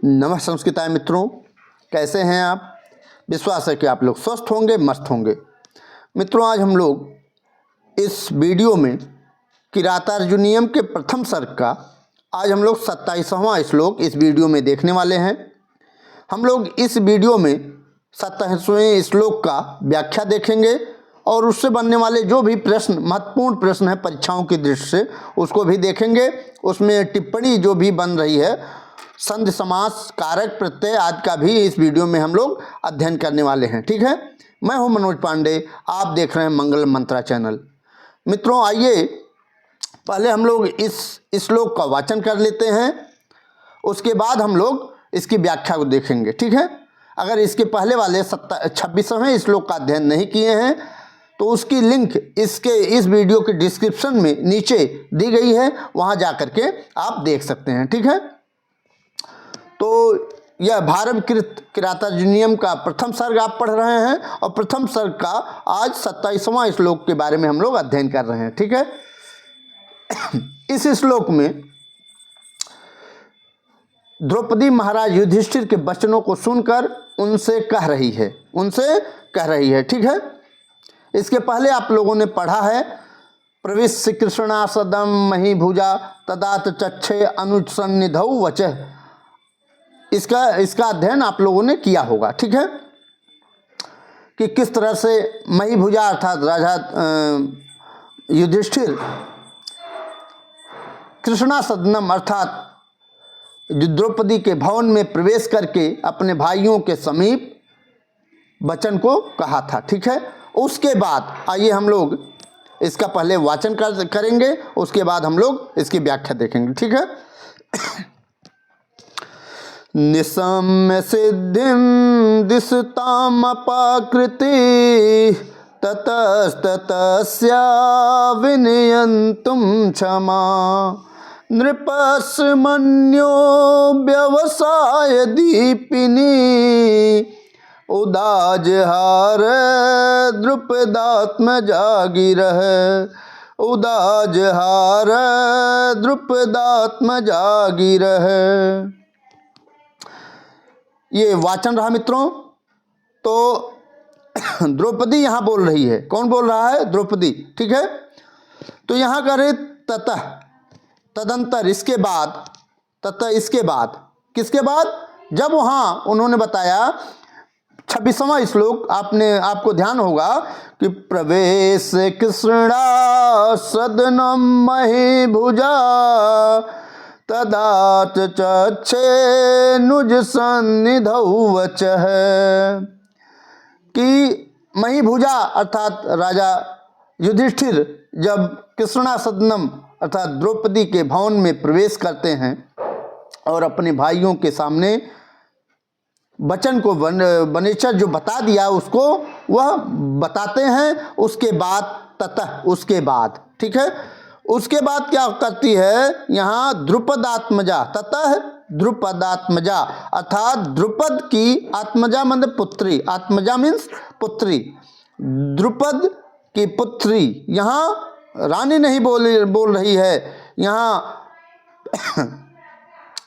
नमः संस्कृताय मित्रों, कैसे हैं आप। विश्वास है कि आप लोग स्वस्थ होंगे, मस्त होंगे। मित्रों, आज हम लोग इस वीडियो में किरातार्जुनीयम के प्रथम सर्ग का आज हम लोग 27वां श्लोक इस वीडियो में देखने वाले हैं। हम लोग इस वीडियो में 27वें श्लोक का व्याख्या देखेंगे और उससे बनने वाले जो भी प्रश्न, महत्वपूर्ण प्रश्न है परीक्षाओं की दृष्टि से, उसको भी देखेंगे। उसमें टिप्पणी जो भी बन रही है, संधि समास, कारक प्रत्यय आदि का भी इस वीडियो में हम लोग अध्ययन करने वाले हैं। ठीक है, मैं हूं मनोज पांडे, आप देख रहे हैं मंगल मंत्रा चैनल। मित्रों, आइए पहले हम लोग इस श्लोक का वाचन कर लेते हैं, उसके बाद हम लोग इसकी व्याख्या को देखेंगे। ठीक है, अगर इसके पहले वाले 26वें श्लोक का अध्ययन नहीं किए हैं तो उसकी लिंक इस वीडियो के डिस्क्रिप्शन में नीचे दी गई है, वहां जाकर के आप देख सकते हैं। ठीक है, तो यह भारवकृत किरातार्जुनीयम का प्रथम सर्ग आप पढ़ रहे हैं और प्रथम सर्ग का आज 27वां श्लोक के बारे में हम लोग अध्ययन कर रहे हैं। ठीक है, इस श्लोक में द्रौपदी महाराज युधिष्ठिर के वचनों को सुनकर उनसे कह रही है। ठीक है, इसके पहले आप लोगों ने पढ़ा है, प्रविश्य कृष्णासदम महीभुजा तदात चक्षे अनुसन्निधौ वचः। इसका अध्ययन आप लोगों ने किया होगा। ठीक है, कि किस तरह से महीभुजा अर्थात राजा युधिष्ठिर कृष्णासदनम अर्थात द्रौपदी के भवन में प्रवेश करके अपने भाइयों के समीप वचन को कहा था। ठीक है, उसके बाद आइए हम लोग इसका पहले वाचन करेंगे, उसके बाद हम लोग इसकी व्याख्या देखेंगे। ठीक है, निसम्य सिद्धिं दिशतामपाकृति ततस्ततस्या विनयन्तुं क्षमा नृपस्मन्यो व्यवसाय दीपिनी उदाजहार द्रुपदात्मजा गिरः उदाजहार द्रुपदात्मजा गिरः। ये वाचन रहा मित्रों। तो द्रौपदी यहाँ बोल रही है। कौन बोल रहा है? द्रौपदी। ठीक है, तो यहाँ करे ततः, तदंतर, इसके बाद, ततः इसके बाद, किसके बाद? जब वहाँ उन्होंने बताया 26वां श्लोक, आपको ध्यान होगा कि प्रवेश कृष्णा सदनम महीभुजा तदाच चक्षे नुज सन्निधौ वचः। कि महीभुजा अर्थात राजा युधिष्ठिर जब कृष्णा सदनम अर्थात द्रौपदी के भवन में प्रवेश करते हैं और अपने भाइयों के सामने वचन को वनेचर जो बता दिया उसको वह बताते हैं। उसके बाद ततः, उसके बाद, ठीक है, उसके बाद क्या करती है यहाँ? द्रुपदात्मजा, ततः द्रुपदात्मजा अर्थात द्रुपद की आत्मजा मतलब पुत्री, आत्मजा मीन्स पुत्री, द्रुपद की पुत्री। यहाँ रानी नहीं बोल रही है, यहाँ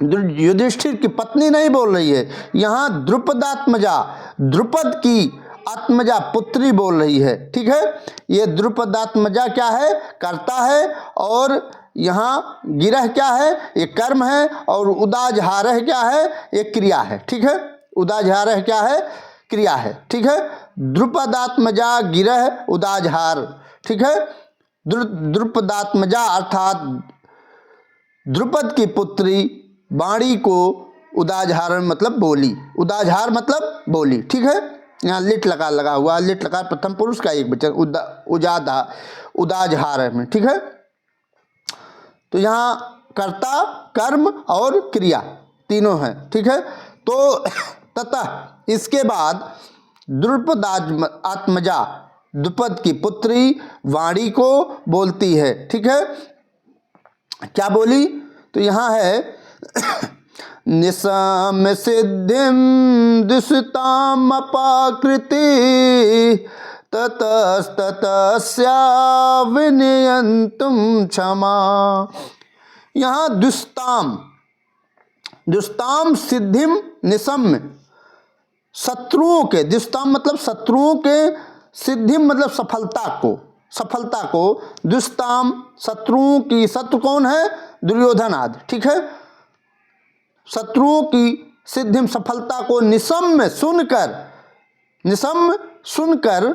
युधिष्ठिर की पत्नी नहीं बोल रही है, यहाँ द्रुपदात्मजा, द्रुपद की आत्मजा पुत्री बोल रही है। ठीक है, ये द्रुपदात्मजा क्या है? कर्ता है, और यहाँ गिरह क्या है? ये कर्म है, और उदाजहारह क्या है? ये क्रिया है। ठीक है, उदाजहारह क्या है? क्रिया है। ठीक है, द्रुपदात्मजा गिरह उदाजहार। ठीक है, द्रुपदात्मजा अर्थात द्रुपद की पुत्री वाणी को उदाजहार मतलब बोली, उदाजहार मतलब बोली। ठीक है, यहाँ लिट लगा हुआ, लिट लगा प्रथम पुरुष का एक वचन, उदाजहार में। ठीक है, तो यहाँ कर्ता, कर्म और क्रिया तीनों हैं। ठीक है, तो ततः इसके बाद द्रुपदात्मजा द्रुपद की पुत्री वाणी को बोलती है। ठीक है, क्या बोली? तो यहाँ है निसम्य सिद्धिं दिशताम अपाकृति ततस्ततस्या विनयन्तुं क्षमा। यहाँ दुस्ताम, दुष्टाम सिद्धिम निशम्य, शत्रुओं के, दुष्टाम मतलब शत्रुओं के, सिद्धिम मतलब सफलता को, सफलता को, दुष्टाम शत्रुओं की, शत्रु कौन है? दुर्योधन आदि, ठीक है। शत्रुओं की सिद्धिम सफलता को निशम्य सुनकर, निशम्य सुनकर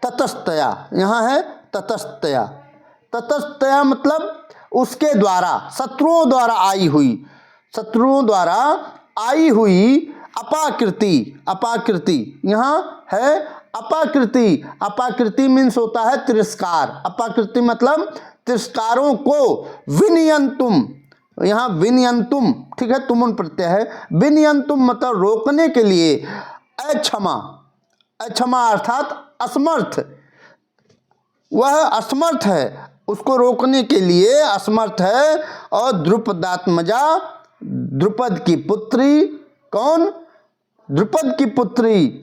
ततस्तया, यहाँ है ततस्तया, ततस्तया मतलब उसके द्वारा, शत्रुओं द्वारा आई हुई, शत्रुओं द्वारा आई हुई अपाकृति, अपाकृति यहाँ है अपाकृति, अपाकृति मीन्स होता है तिरस्कार, अपाकृति मतलब तिरस्कारों को, विनियंतुम, यहाँ विनियंतुम, ठीक है, तुमुन प्रत्यय है, विनियंतुम मतलब रोकने के लिए, अक्षमा, अक्षमा अर्थात असमर्थ, वह असमर्थ है, उसको रोकने के लिए असमर्थ है। और द्रुपदात्मजा, द्रुपद की पुत्री, कौन? द्रुपद की पुत्री,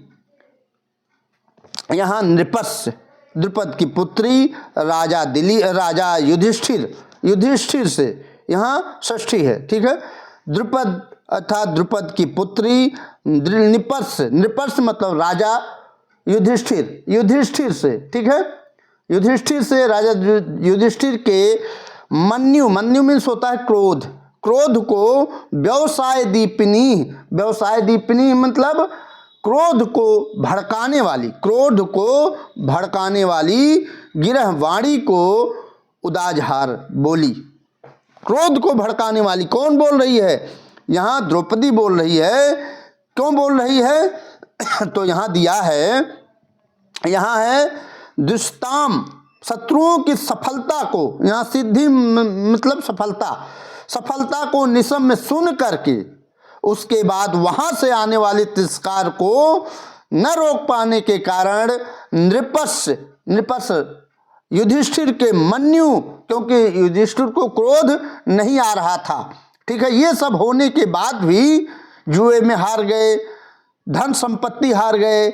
यहाँ नृपस्, द्रुपद की पुत्री राजा राजा युधिष्ठिर, युधिष्ठिर से यहाँ षष्ठी है, ठीक है। द्रुपद अर्थात द्रुपद की पुत्री, नृपस्, नृपस् मतलब राजा युधिष्ठिर, युधिष्ठिर से, ठीक है, युधिष्ठिर से, राजा युधिष्ठिर के मन्यु, मन्यु मीन्स होता है क्रोध, क्रोध को व्यवसाय दीपिनी, व्यवसाय दीपिनी मतलब क्रोध को भड़काने वाली, क्रोध को भड़काने वाली गिरहवाणी को उदाजहार बोली, क्रोध को भड़काने वाली कौन बोल रही है? यहाँ द्रौपदी बोल रही है। क्यों बोल रही है? तो यहाँ दिया है, यहाँ है दुष्टाम, शत्रुओं की सफलता को, यहाँ सिद्धि मतलब सफलता, सफलता को निशम्य सुन करके उसके बाद वहाँ से आने वाले तिरस्कार को न रोक पाने के कारण नृपस्, नृपस् युधिष्ठिर के मन्यु, क्योंकि युधिष्ठिर को क्रोध नहीं आ रहा था, ठीक है, ये सब होने के बाद भी जुए में हार गए, धन संपत्ति हार गए,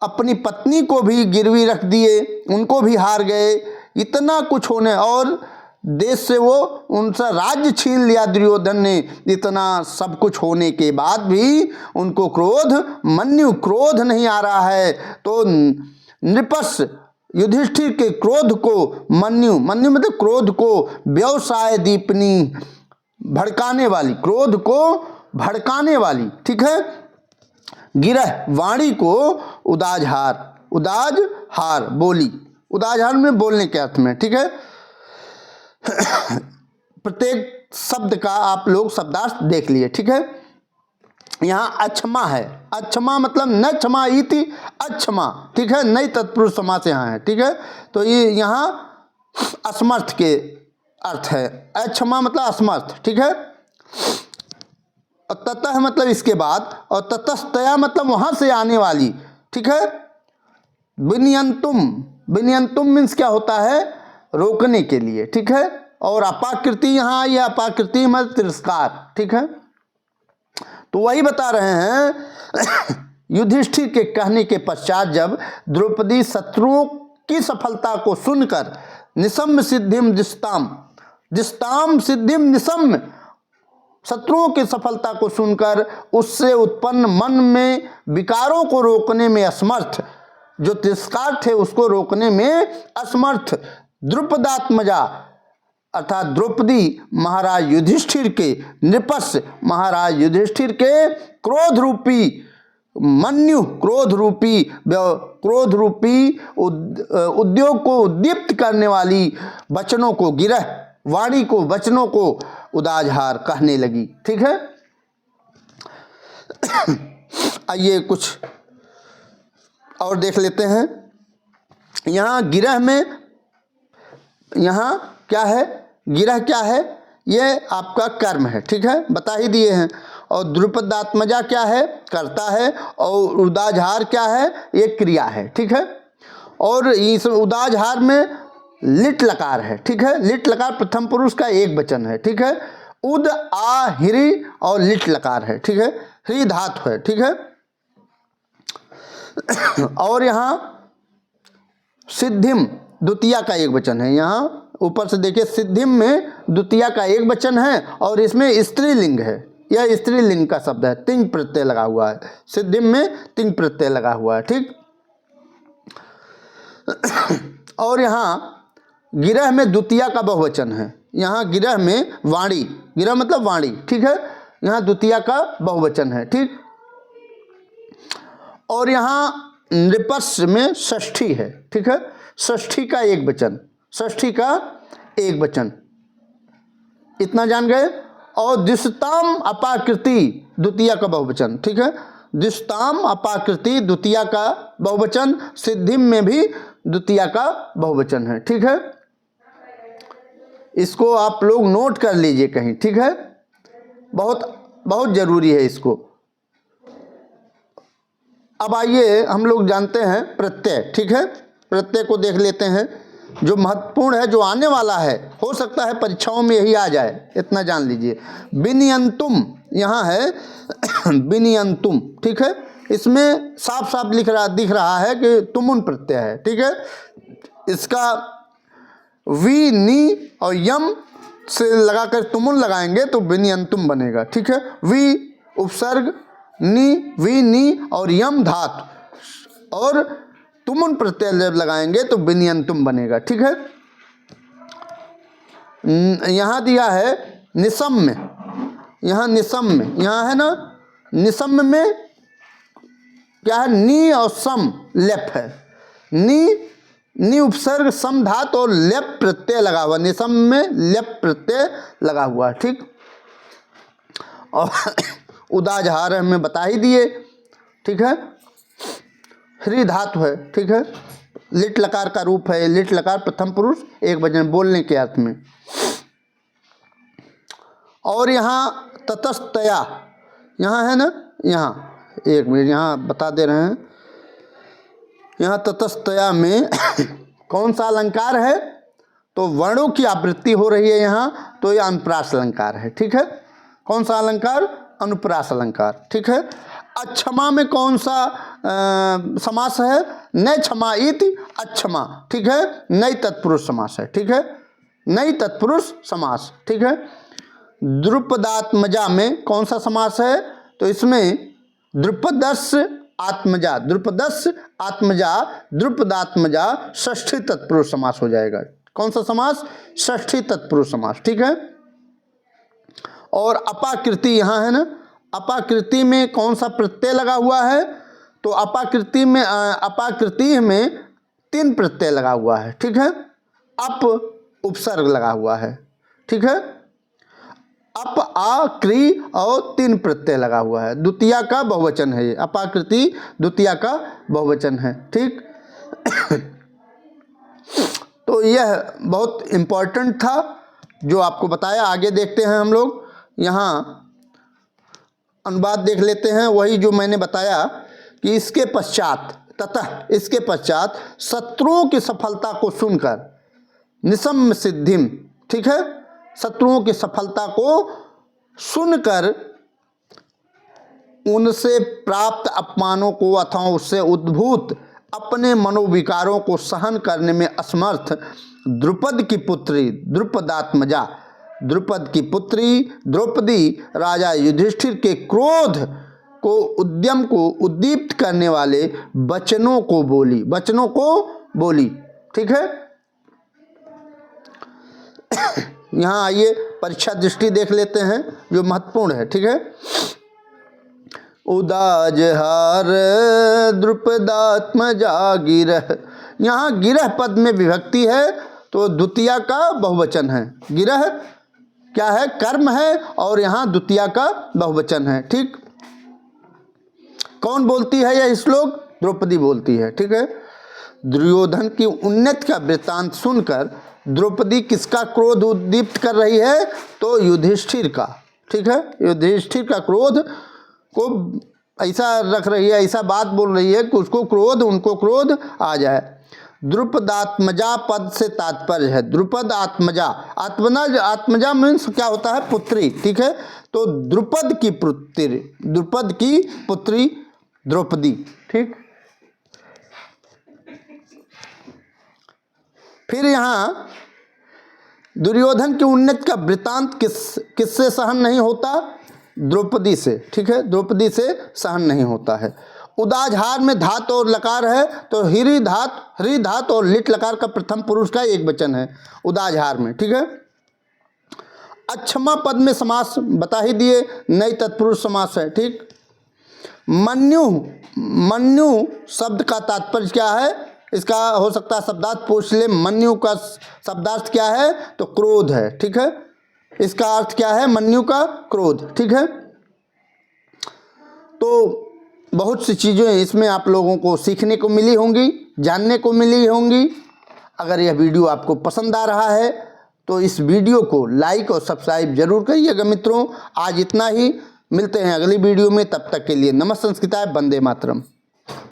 अपनी पत्नी को भी गिरवी रख दिए, उनको भी हार गए, इतना कुछ होने, और देश से वो उनसे राज्य छीन लिया दुर्योधन ने, इतना सब कुछ होने के बाद भी उनको क्रोध, मन्यु क्रोध नहीं आ रहा है। तो नृपस् युधिष्ठिर के क्रोध को मन्यु, मन्यु मतलब क्रोध को व्यवसाय दीपनी, भड़काने वाली, क्रोध को भड़काने वाली, ठीक है, गिरह वाणी को उदाजहार, उदाजहार बोली, उदाजहार में बोलने के अर्थ में, ठीक है। प्रत्येक शब्द का आप लोग शब्दार्थ देख लिए, ठीक है। यहाँ अक्षमा है, अक्षमा मतलब न क्षमा इति अक्षमा, ठीक है, नई तत्पुरुष समास यहाँ है, ठीक है। तो ये यहाँ असमर्थ के अर्थ है, अक्षमा मतलब असमर्थ, ठीक है। और ततः मतलब इसके बाद, और ततस्तया मतलब वहाँ से आने वाली, ठीक है। विनियंतुम, विनियंतुम मीन्स क्या होता है? रोकने के लिए, ठीक है। और अपाकृति यहाँ, यह अपाकृति मतलब तिरस्कार, ठीक है। तो वही बता रहे हैं युधिष्ठिर के कहने के पश्चात जब द्रौपदी शत्रुओं की सफलता को सुनकर निशम्य सिद्धिम दिस्ताम, दिस्ताम सिद्धिम निशम्य, शत्रुओं की सफलता को सुनकर उससे उत्पन्न मन में विकारों को रोकने में असमर्थ, जो तिरस्कार थे उसको रोकने में असमर्थ द्रुपदात्मजा अर्थात द्रौपदी महाराज युधिष्ठिर के, नृपस् महाराज युधिष्ठिर के क्रोध रूपी मन्यु, क्रोध रूपी उद्योग को उद्दीप्त करने वाली वचनों को, गिरह वाणी को, वचनों को उदाजहार कहने लगी, ठीक है। आइए कुछ और देख लेते हैं। यहाँ गिरह में, यहाँ क्या है? गिरह क्या है? ये आपका कर्म है, ठीक है, बता ही दिए हैं। और द्रुपदात्मजा क्या है? कर्ता है। और उदाजहार क्या है? ये क्रिया है, ठीक है। और इस उदाजहार में लिट लकार है, ठीक है, लिट लकार प्रथम पुरुष का एक वचन है, ठीक है। उद आ हिरी और लिट लकार है, ठीक है, ह्री धातु है, ठीक है। और यहाँ सिद्धिम द्वितीया का एक वचन है, यहाँ ऊपर से देखिए, सिद्धिम में द्वितीया का एक वचन है और इसमें स्त्रीलिंग है, यह स्त्रीलिंग का शब्द है, तिंग प्रत्यय लगा हुआ है, सिद्धिम में तिंग प्रत्यय लगा हुआ है, ठीक। और यहाँ गिरह में द्वितीया का बहुवचन है, यहाँ गिरह में वाणी, गिरह मतलब वाणी, ठीक है, यहाँ द्वितीया का बहुवचन है, ठीक। और यहाँ नृपस् में षष्ठी है, ठीक है, षष्ठी का एक वचन, षष्ठी का एक वचन, इतना जान गए। और दिशताम अपाकृति द्वितीया का बहुवचन, ठीक है, दिशताम अपाकृति द्वितीया का बहुवचन, सिद्धिम में भी द्वितीया का बहुवचन है, ठीक है। इसको आप लोग नोट कर लीजिए कहीं, ठीक है, बहुत बहुत जरूरी है इसको। अब आइए हम लोग जानते हैं प्रत्यय, ठीक है, प्रत्यय को देख लेते हैं, जो महत्वपूर्ण है, जो आने वाला है, हो सकता है परीक्षाओं में यही आ जाए, इतना जान लीजिए। विनियंतुम यहाँ है विनियंतुम, ठीक है, इसमें साफ साफ दिख रहा है कि तुमुन प्रत्यय है, ठीक है। इसका वी नी और यम से लगाकर तुमुन लगाएंगे तो विनियंतुम बनेगा, ठीक है। वी उपसर्ग, नी, वी नी और यम धातु और तुमुन प्रत्यय जब लगाएंगे तो विनियंतुम बनेगा, ठीक है। यहाँ दिया है निसम्य, यहाँ निसम्य, यहाँ है ना, निसम्य में क्या है, नी और सम लेप है, नी उपसर्ग सम धातु और लेप प्रत्यय लगा हुआ, निसम में लेप प्रत्यय लगा हुआ, ठीक। और उदाजहार हमें बता ही दिए, ठीक है, ह्री धातु है, ठीक है, लिट लकार का रूप है, लिट लकार प्रथम पुरुष एक वचन बोलने के अर्थ में। और यहाँ ततस्तया, यहाँ है ना, यहाँ एक मिनट यहाँ बता दे रहे हैं, यहाँ ततस्तया में कौन सा अलंकार है, तो वर्णों की आवृत्ति हो रही है यहाँ, तो यह अनुप्रास अलंकार है, ठीक है। कौन सा अलंकार, अनुप्रास अलंकार, ठीक है। अक्षमा में कौन सा समास है, नय क्षमा इति अक्षमा, ठीक है, नई तत्पुरुष समास है, ठीक है, नई तत्पुरुष समास, ठीक है। द्रुपदात्मजा में कौन सा समास है, तो इसमें द्रुपदस् आत्मजा, द्रुपदस् आत्मजा, द्रुपदात्मजा षष्ठी तत्पुरुष समास हो जाएगा। कौन सा समास, षष्ठी तत्पुरुष समास, ठीक है। और अपाकृति यहाँ है ना, अपाकृति में कौन सा प्रत्यय लगा हुआ है, तो अपाकृति में तीन प्रत्यय लगा हुआ है, ठीक है। अप उपसर्ग लगा हुआ है, ठीक है, अप आ क्री और तीन प्रत्यय लगा हुआ है, द्वितीया का बहुवचन है ये, अपाकृति द्वितीया का बहुवचन है, ठीक। तो यह बहुत इम्पोर्टेंट था जो आपको बताया। आगे देखते हैं हम लोग, यहाँ अनुवाद देख लेते हैं, वही जो मैंने बताया कि इसके पश्चात, ततः इसके पश्चात शत्रुओं की सफलता को सुनकर निसम्य सिद्धिम, ठीक है, शत्रुओं की सफलता को सुनकर उनसे प्राप्त अपमानों को अथवा उससे उद्भूत अपने मनोविकारों को सहन करने में असमर्थ द्रुपद की पुत्री द्रुपदात्मजा, द्रुपद की पुत्री द्रौपदी राजा युधिष्ठिर के क्रोध को, उद्यम को उद्दीप्त करने वाले वचनों को बोली, ठीक है। यहाँ आइए परीक्षा दृष्टि देख लेते हैं जो महत्वपूर्ण है, ठीक है। उदाजहार द्रुपदात्मजा गिरह, यहाँ गिरह पद में विभक्ति है तो द्वितीया का बहुवचन है, गिरह क्या है, कर्म है, और यहाँ द्वितीया का बहुवचन है, ठीक। कौन बोलती है यह श्लोक, द्रौपदी बोलती है, ठीक है। दुर्योधन की उन्नति का वृत्तांत सुनकर द्रौपदी किसका क्रोध उद्दीप्त कर रही है, तो युधिष्ठिर का, ठीक है, युधिष्ठिर का क्रोध को ऐसा रख रही है, ऐसा बात बोल रही है कि उसको क्रोध, उनको क्रोध आ जाए। द्रुपदात्मजा पद से तात्पर्य है, द्रुपद आत्मजा, आत्मजा मीन्स क्या होता है, पुत्री, ठीक है। तो द्रुपद की पुत्री द्रौपदी, ठीक। फिर यहाँ दुर्योधन की उन्नति का वृत्तांत किससे सहन नहीं होता? द्रौपदी से। ठीक है, द्रौपदी से सहन नहीं होता है। उदाजहार में धात और लकार है तो हरि धात और लिट लकार का प्रथम पुरुष का एक वचन है उदाजहार में। ठीक है। अक्षमा पद में समास बता ही दिए, नई तत्पुरुष समास है। ठीक। मन्यु शब्द का तात्पर्य क्या है? इसका हो सकता है शब्दार्थ पूछ ले। मन्यु का शब्दार्थ क्या है? तो क्रोध है। ठीक है, इसका अर्थ क्या है? मन्यु का क्रोध। ठीक है, तो बहुत सी चीज़ें इसमें आप लोगों को सीखने को मिली होंगी, जानने को मिली होंगी। अगर यह वीडियो आपको पसंद आ रहा है तो इस वीडियो को लाइक और सब्सक्राइब जरूर करिएगा मित्रों। आज इतना ही, मिलते हैं अगली वीडियो में। तब तक के लिए नमः संस्कृताय, वंदे मातरम।